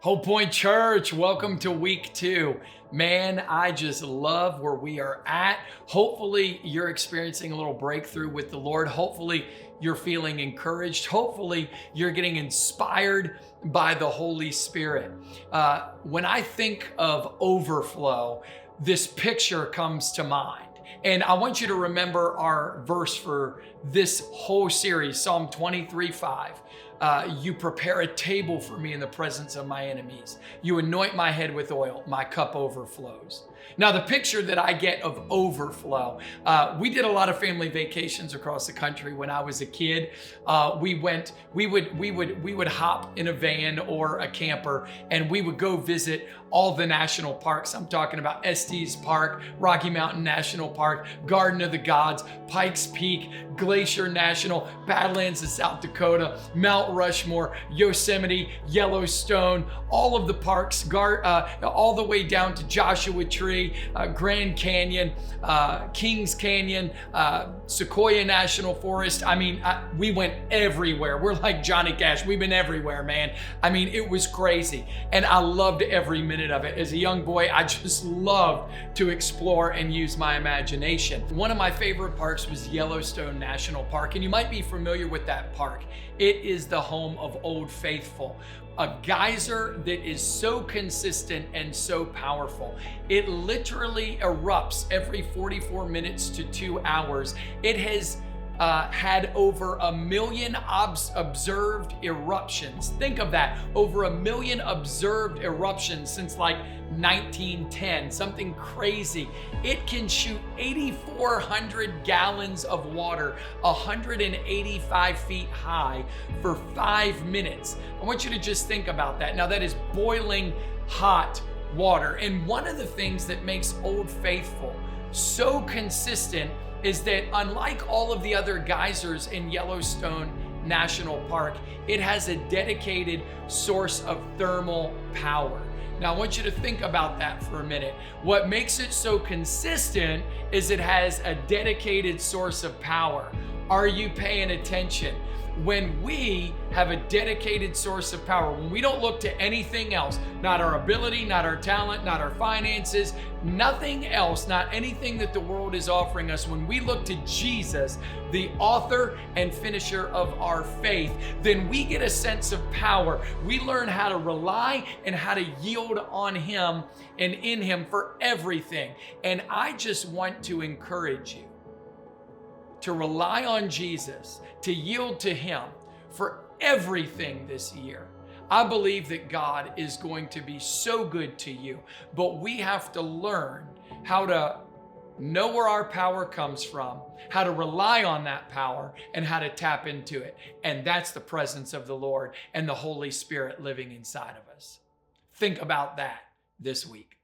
Whole Point Church, welcome to week 2. Man, I just love where we are at. Hopefully, you're experiencing a little breakthrough with the Lord. Hopefully, you're feeling encouraged. Hopefully, you're getting inspired by the Holy Spirit. When I think of overflow, this picture comes to mind. And I want you to remember our verse for this whole series, Psalm 23:5. You prepare a table for me in the presence of my enemies. You anoint my head with oil, my cup overflows. Now, the picture that I get of overflow, we did a lot of family vacations across the country when I was a kid. We would hop in a van or a camper, and we would go visit all the national parks. I'm talking about Estes Park, Rocky Mountain National Park, Garden of the Gods, Pikes Peak, Glacier National, Badlands of South Dakota, Mount Rushmore, Yosemite, Yellowstone, all of the parks, all the way down to Joshua Tree, Grand Canyon, Kings Canyon, Sequoia National Forest. I mean, we went everywhere. We're like Johnny Cash. We've been everywhere, man. I mean, it was crazy. And I loved every minute of it. As a young boy, I just loved to explore and use my imagination. One of my favorite parks was Yellowstone National Park, and you might be familiar with that park. It is the home of Old Faithful, a geyser that is so consistent and so powerful. It literally erupts every 44 minutes to 2 hours. It has had over 1 million observed eruptions. Think of that, over 1 million observed eruptions since like 1910, something crazy. It can shoot 8,400 gallons of water, 185 feet high for 5 minutes. I want you to just think about that. Now that is boiling hot water. And one of the things that makes Old Faithful so consistent is that unlike all of the other geysers in Yellowstone National Park, it has a dedicated source of thermal power. Now, I want you to think about that for a minute. What makes it so consistent is it has a dedicated source of power. Are you paying attention? When we have a dedicated source of power, when we don't look to anything else, not our ability, not our talent, not our finances, nothing else, not anything that the world is offering us, when we look to Jesus, the author and finisher of our faith, then we get a sense of power. We learn how to rely and how to yield on Him and in Him for everything. And I just want to encourage you to rely on Jesus, to yield to Him for everything this year. I believe that God is going to be so good to you, but we have to learn how to know where our power comes from, how to rely on that power, and how to tap into it. And that's the presence of the Lord and the Holy Spirit living inside of us. Think about that this week.